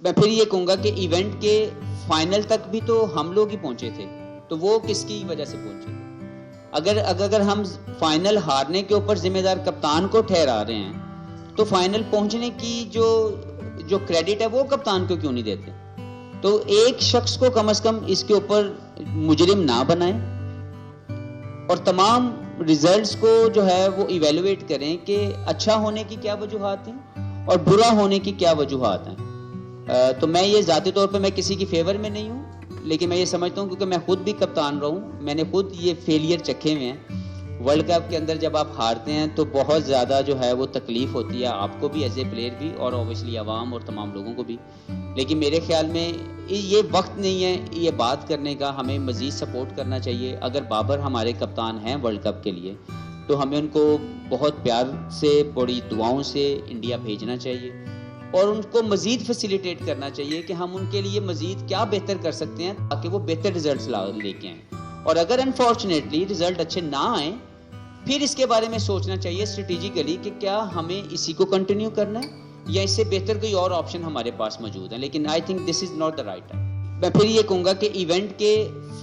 میں پھر یہ کہوں گا کہ ایونٹ کے فائنل تک بھی تو ہم لوگ ہی پہنچے تھے، تو وہ کس کی وجہ سے پہنچے تھے؟ اگر ہم فائنل ہارنے کے اوپر ذمہ دار کپتان کو ٹھہرا رہے ہیں تو فائنل پہنچنے کی جو کریڈٹ ہے وہ کپتان کو کیوں نہیں دیتے؟ تو ایک شخص کو کم از کم اس کے اوپر مجرم نہ بنائیں اور تمام ریزلٹس کو جو ہے وہ ایویلویٹ کریں کہ اچھا ہونے کی کیا وجوہات ہیں اور برا ہونے کی کیا وجوہات ہیں۔ تو میں یہ ذاتی طور پہ میں کسی کی فیور میں نہیں ہوں، لیکن میں یہ سمجھتا ہوں کیونکہ میں خود بھی کپتان رہا ہوں، میں نے خود یہ فیلئر چکھے ہوئے ہیں۔ ورلڈ کپ کے اندر جب آپ ہارتے ہیں تو بہت زیادہ جو ہے وہ تکلیف ہوتی ہے آپ کو بھی ایز اے پلیئر بھی، اور اوبیسلی عوام اور تمام لوگوں کو بھی۔ لیکن میرے خیال میں یہ وقت نہیں ہے یہ بات کرنے کا، ہمیں مزید سپورٹ کرنا چاہیے۔ اگر بابر ہمارے کپتان ہیں ورلڈ کپ کے لیے تو ہمیں ان کو بہت پیار سے، بڑی دعاؤں سے انڈیا بھیجنا چاہیے اور ان کو مزید فیسیلیٹیٹ کرنا چاہیے کہ ہم ان کے لیے مزید کیا بہتر کر سکتے ہیں تاکہ وہ بہتر ریزلٹس لے کے آئیں۔ اور اگر انفارچونیٹلی ریزلٹ اچھے نہ آئیں پھر اس کے بارے میں سوچنا چاہیے اسٹریٹجیکلی کہ کیا ہمیں اسی کو کنٹینیو کرنا ہے یا اس سے بہتر کوئی اور آپشن ہمارے پاس موجود ہے۔ لیکن I think this is not the right time. میں پھر یہ کہوں گا کہ ایونٹ کے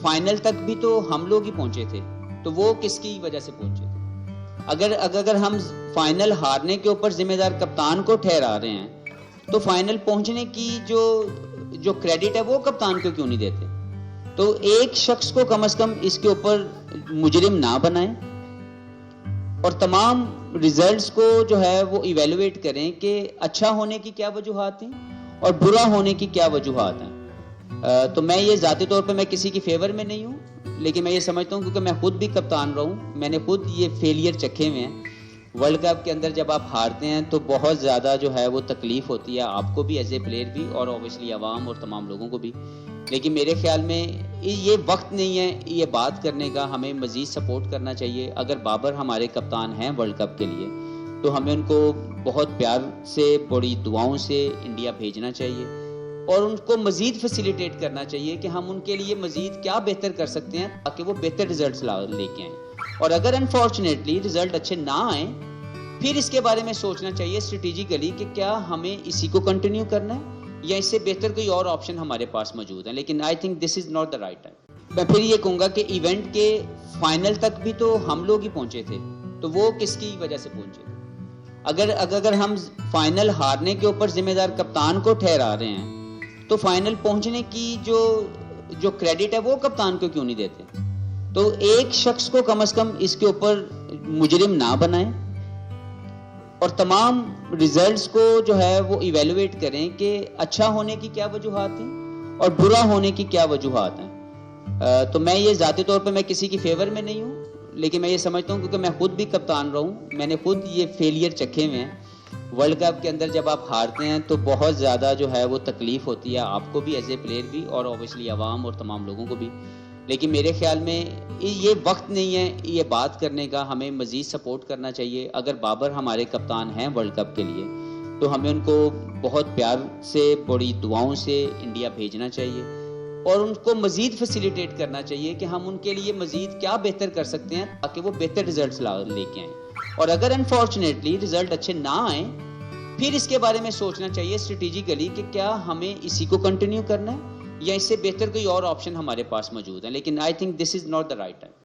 فائنل تک بھی تو ہم لوگ ہی پہنچے تھے، تو وہ کس کی وجہ سے پہنچے تھے؟ اگر ہم فائنل ہارنے کے اوپر ذمہ دار کپتان کو ٹھہرا رہے ہیں تو فائنل پہنچنے کی جو کریڈٹ ہے وہ کپتان کو کیوں نہیں دیتے؟ تو ایک شخص کو کم از کم اس کے اوپر مجرم نہ بنائیں اور تمام ریزلٹس کو جو ہے وہ ایویلویٹ کریں کہ اچھا ہونے کی کیا وجوہات ہیں اور برا ہونے کی کیا وجوہات ہیں۔ تو میں یہ ذاتی طور پہ میں کسی کی فیور میں نہیں ہوں، لیکن میں یہ سمجھتا ہوں کیونکہ میں خود بھی کپتان رہا ہوں، میں نے خود یہ فیلئر چکھے ہوئے ہیں۔ ورلڈ کپ کے اندر جب آپ ہارتے ہیں تو بہت زیادہ جو ہے وہ تکلیف ہوتی ہے آپ کو بھی ایز اے پلیئر بھی، اور اوبیسلی عوام اور تمام لوگوں کو بھی۔ لیکن میرے خیال میں یہ وقت نہیں ہے یہ بات کرنے کا، ہمیں مزید سپورٹ کرنا چاہیے۔ اگر بابر ہمارے کپتان ہیں ورلڈ کپ کے لیے تو ہمیں ان کو بہت پیار سے، بڑی دعاؤں سے انڈیا بھیجنا چاہیے اور ان کو مزید فیسیلیٹیٹ کرنا چاہیے کہ ہم ان کے لیے مزید کیا بہتر کر سکتے ہیں تاکہ وہ بہتر ریزلٹس لے کے آئیں۔ اور اگر انفارچونیٹلی ریزلٹ اچھے نہ آئیں پھر اس کے بارے میں سوچنا چاہیے اسٹریٹجیکلی کہ کیا ہمیں اسی کو کنٹینیو کرنا ہے یا اس سے بہتر کوئی اور آپشن ہمارے پاس موجود ہے۔ لیکن I think this is not the right time. میں پھر یہ کہوں گا کہ ایونٹ کے فائنل تک بھی تو ہم لوگ ہی پہنچے تھے، تو وہ کس کی وجہ سے پہنچے تھے؟ اگر ہم فائنل ہارنے کے اوپر ذمہ دار کپتان کو ٹھہرا رہے ہیں تو فائنل پہنچنے کی جو کریڈٹ ہے وہ کپتان کو کیوں نہیں دیتے؟ تو ایک شخص کو کم از کم اس کے اوپر مجرم نہ بنائیں اور تمام ریزلٹس کو جو ہے وہ ایویلویٹ کریں کہ اچھا ہونے کی کیا وجوہات ہیں اور برا ہونے کی کیا وجوہات ہیں۔ تو میں یہ ذاتی طور پہ میں کسی کی فیور میں نہیں ہوں، لیکن میں یہ سمجھتا ہوں کیونکہ میں خود بھی کپتان رہا ہوں، میں نے خود یہ فیلئر چکھے ہوئے ہیں۔ ورلڈ کپ کے اندر جب آپ ہارتے ہیں تو بہت زیادہ جو ہے وہ تکلیف ہوتی ہے آپ کو بھی ایز اے پلیئر بھی، اور اوبیسلی عوام اور تمام لوگوں کو بھی۔ لیکن میرے خیال میں یہ وقت نہیں ہے یہ بات کرنے کا، ہمیں مزید سپورٹ کرنا چاہیے۔ اگر بابر ہمارے کپتان ہیں ورلڈ کپ کے لیے تو ہمیں ان کو بہت پیار سے، بڑی دعاؤں سے انڈیا بھیجنا چاہیے اور ان کو مزید فیسیلیٹیٹ کرنا چاہیے کہ ہم ان کے لیے مزید کیا بہتر کر سکتے ہیں تاکہ وہ بہتر ریزلٹس لے کے آئیں۔ اور اگر انفارچونیٹلی ریزلٹ اچھے نہ آئیں پھر اس کے بارے میں سوچنا چاہیے اسٹریٹجیکلی کہ کیا ہمیں اسی کو کنٹینیو کرنا ہے یا اس سے بہتر کوئی اور آپشن ہمارے پاس موجود ہے۔ لیکن I think this is not the right time.